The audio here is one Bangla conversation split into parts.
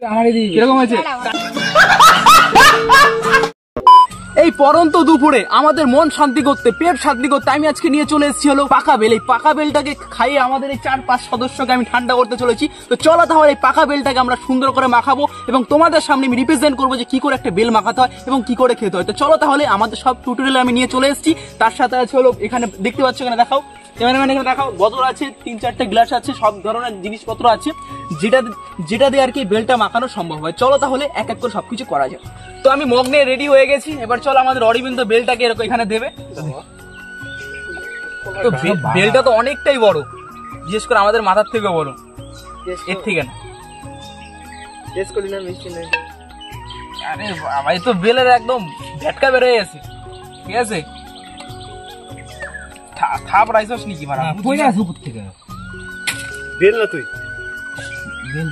কিরকম হয়েছে? এই পরন্ত দুপুরে আমাদের মন শান্তি করতে, পেট শান্তি করতে আমি আজকে নিয়ে চলে এসেছি হলো পাকা বেল। এই পাকা বেলটাকে খাইয়ে আমাদের এই 4-5 সদস্যকে আমি ঠান্ডা করতে চলেছি। তো চলো তাহলে এই পাকা বেলটাকে আমরা সুন্দর করে মাখাবো এবং তোমাদের সামনে আমি রিপ্রেজেন্ট করবো যে কি করে একটা বেল মাখাতে হয় এবং কি করে খেতে হয়। তো চলো তাহলে আমাদের সব টিউটোরিয়াল আমি নিয়ে চলে এসেছি। তার সাথে আছে হলো এখানে দেখতে পাচ্ছ, এখানে দেখাও ক্যামেরাম্যান, এখানে দেখাও বোতল আছে, 3-4টে গ্লাস আছে, সব ধরনের জিনিসপত্র আছে যেটা দিয়ে আর কি বেলটা মাখানো সম্ভব হয়। চলো তাহলে এক এক করে সবকিছু করা যায়। তো আমি মগ নিয়ে রেডি হয়ে গেছি। এবার চলো আমাদের অরবিন্দ বেলটাকে এরকম এখানে দেবে। তো বেলটা তো অনেকটাই বড়, বিশেষ করে আমাদের মাথার থেকে বড়, এর থেকে না। আরে বাবা, এই তো বেলের একদম ঝটকা বেরোয় গেছে। ঠিক আছে, থাপ রাইছস নাকি মারা? কইরা আছে উপর থেকে বেল না, তুই বেল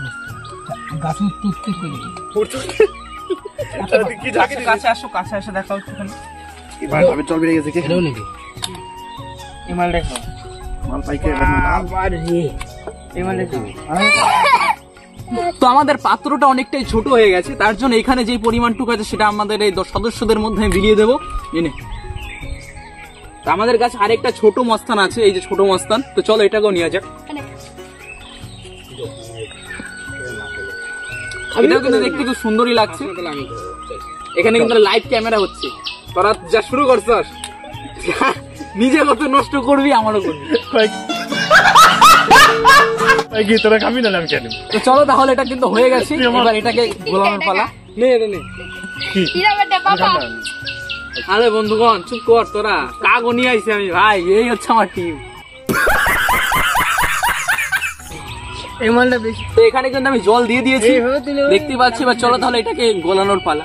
গাছ উঠতে কইলি কি ঝাঁকে কাছে আসো, কাছে এসে দেখাও ওখানে কি ভাই ভাবে চল বেরিয়ে গেছে। কি এরও নাকি এই মাল দেখো, মাল পাইকে আবার রে এই মাল দেখো। তো আমাদের পাত্রটা অনেকটাই ছোট হয়ে গেছে, তার জন্য এখানে যে পরিমাণটুকু আছে সেটা আমাদের এই সদস্যদের মধ্যে আমি বিলিয়ে দেবো। এনে আমাদের কাছে আরেকটা ছোট মস্তান আছে, এই যে ছোট মস্তান। তো চলো এটাকেও নিয়ে যাক। এটাও কিন্তু দেখতে খুব সুন্দরই লাগছে। এখানে কিন্তু লাইভ ক্যামেরা হচ্ছে। তোরা যা শুরু করছস, নিজে কত নষ্ট করবি আমারও করবি। তো চলো তাহলে এটা কিন্তু হয়ে গেছে। এবার এটাকে গোলানোর পালা। আরে বন্ধুগণ চুপ কর, তোরা কাগো নিয়ে আইছি আমি ভাই, এই হচ্ছে আমার টিম। তো এখানে কিন্তু আমি জল দিয়ে দিয়েছি, দেখতে পাচ্ছি। এবার চলো তাহলে এটাকে গোলানোর পালা।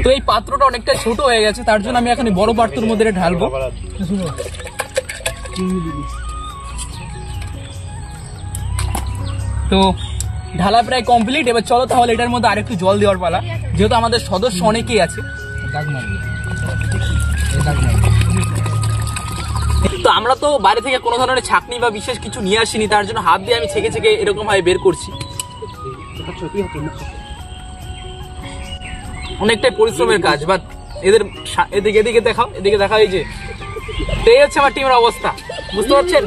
তো এই পাত্রটা অনেকটা ছোট হয়ে গেছে, তার জন্য আমি এখানে বড় পাত্রের মধ্যে ঢালবো। তো ঢালা প্রায় কমপ্লিট। এবার চলো তাহলে এটার মধ্যে আরেকটু জল দেওয়ার পালা, যেহেতু আমাদের সদস্য অনেকেই আছে। তো আমরা তো বাইরে থেকে কোনো ধরনের ছাঁকনি বা বিশেষ কিছু নিয়ে আসিনি, তার জন্য হাত দিয়ে আমি ছেঁকে ছেঁকে এরকম ভাবে বের করছি। অনেকটাই পরিশ্রমের কাজ, বাট এদিকে দেখাও, এদিকে দেখাও। এই যে এই হচ্ছে আমার টিমের অবস্থা, বুঝতে পারছেন?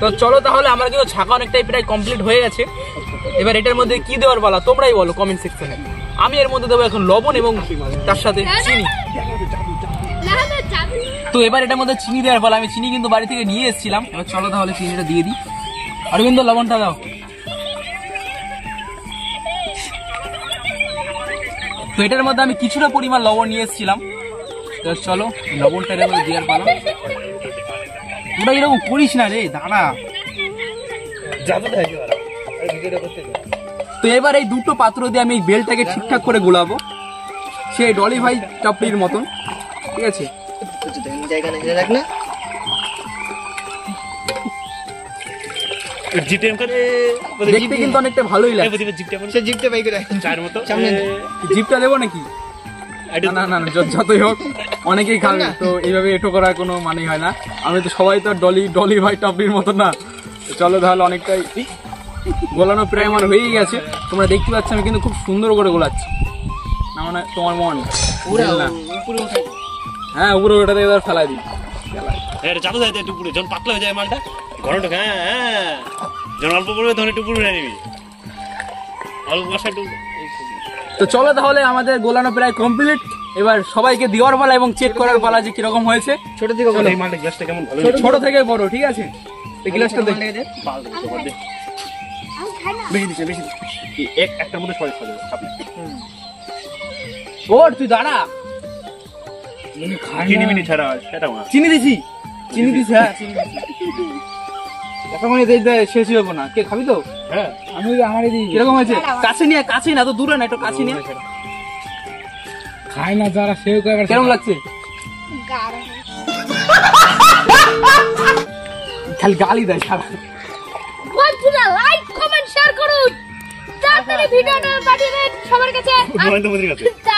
তো চলো তাহলে আমার কিন্তু ছাঁকা অনেকটাই প্রায় কমপ্লিট হয়ে গেছে। এবার এটার মধ্যে কি দেওয়ার পালা তোমরাই বলো কমেন্ট সেকশনে। আমি এর মধ্যে দেবো এখন লবণ এবং তার সাথে চিনি। তো এবার এটার মধ্যে চিনি দেওয়ার পালা। আমি চিনি কিন্তু বাড়ি থেকে নিয়ে এসেছিলাম। এবার চলো তাহলে চিনিটা দিয়ে দিই। অরবিন্দ লবণটা দাও। তো এটার মধ্যে আমি কিছুটা পরিমাণ লবণ নিয়ে এসেছিলাম। চলো লবণটা এর মধ্যে দেওয়ার পালা। তোরা এরকম করিস না রে, দাঁড়া। তো এবার এই দুটো পাত্র দিয়ে আমি এই বেলটাকে ঠিকঠাক করে গোলাবো, সেই ডলি ভাই টাপড়ির মতন। ঠিক আছে, দেখতে কিন্তু অনেকটা ভালোই লাগে। জিপটা দেবো নাকি? না না, যতই হোক অনেকেই খাবে, তো এইভাবে এটো করার কোনো মানে হয় না। আমি তো সবাই তো ডলি ভাই টাপড়ির মতন না। চলো তাহলে অনেকটাই গোলানো প্রায় আমার হয়েই গেছে। তোমরা দেখতে পাচ্ছ আমি কিন্তু খুব সুন্দর করে গোলাচ্ছি না, মানে তোমার মন না। হ্যাঁ উপরে ওটা থেকে ফেলাই দিই। চালু যায় একটু পুরো, যখন পাতলা হয়ে যায় মালটা ঘনটা, হ্যাঁ যখন অল্প পড়বে তখন একটু পুরো নিবি, অল্প বসা একটু। তো চলো তাহলে আমাদের গোলানো প্রায় কমপ্লিট। এবার সবাইকে দেওয়ার পালা এবং চেক করার পালা যে কিরকম হয়েছে। ছোট থেকে বড়, এই মালটা গ্লাসটা কেমন ভালো, ছোট থেকে বড়। ঠিক আছে, এই গ্লাসটা দেখ, বেশি দিছে, বেশি একটার মধ্যে সবাই খাবে। ওর তুই দাঁড়া, চিনি মিনি ছাড়া চিনি দিছি, চিনি দিছি। হ্যাঁ এখন শেষ হবো না, কে খাবি? তো হ্যাঁ আমি আমার কিরকম হয়েছে? কাছে নিয়ে, কাছে না তো দূরে না, একটু কাছে নিয়ে খাই না যারা, সেও কেমন লাগছে? খালি গালি দেয় সারা। বন্ধুরা লাইক কমেন্ট শেয়ার করুন, তাড়াতাড়ি ভিডিওটা পাঠিয়ে দেন সবার কাছে।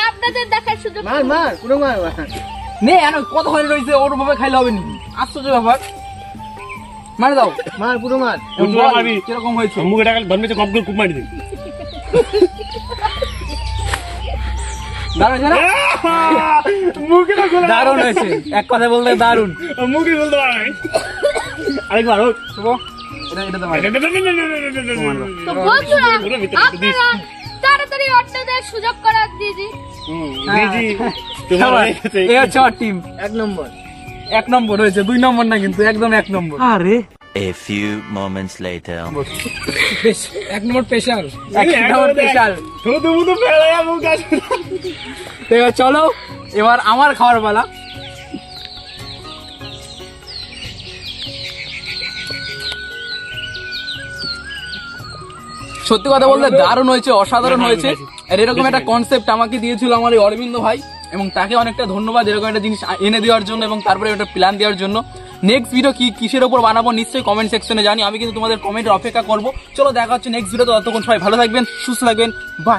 আপনাদের দেখার সুযোগ। মার পুরো মার নে, এনো কত হয়ে রয়েছে, ওর ভাবে খাইলে হবে নি? আশ্চর্য ব্যাপার। মারে দাও, মার পুরো মার। এবং পুরো বল, মারবি। কিরকম হয়েছে? মুখে টাকা ধর্মে কপ করে খুব মারি দিবি। দারুণ হয়েছে না? মুখে না গোলা। দারুণ হয়েছে, এক কথা বলতে দারুণ। মুখে বলতে পারে নাই। আরেকবার হোক। শুভ, এটা তো মার। তো বন্ধুরা পুরো ভিতরে দিস। আপনারা তাড়াতাড়ি অন্যদের সুযোগ করে দিদি। দিদি, তোমার হয়ে গেছে। এই হচ্ছে আমার টিম। 1 নম্বর। 1 নম্বর হয়েছে, 2 নম্বর না কিন্তু, একদম 1 নম্বর। A few moments later. বেশ 1 নম্বর স্পেশাল। 1 নম্বর স্পেশাল। থুতু মুতু ফেলাইয়া মুখ আসে। এবার চলো, এবার আমার খাওয়ার পালা। সত্যি কথা বলতে দারুণ হয়েছে, অসাধারণ হয়েছে। আর এরকম একটা কনসেপ্ট আমাকে দিয়েছিল আমার এই অরবিন্দ ভাই, এবং তাকে অনেকটা ধন্যবাদ এরকম একটা জিনিস এনে দেওয়ার জন্য এবং তারপরে একটা প্ল্যান দেওয়ার জন্য। নেক্সট ভিডিও কিসের উপর বানাবো নিশ্চয়ই কমেন্ট সেকশনে জানি, আমি কিন্তু তোমাদের কমেন্টের অপেক্ষা করবো। চলো দেখা হচ্ছে নেক্সট ভিডিওতে, ততক্ষণ সবাই ভালো থাকবেন, সুস্থ থাকবেন, বাই।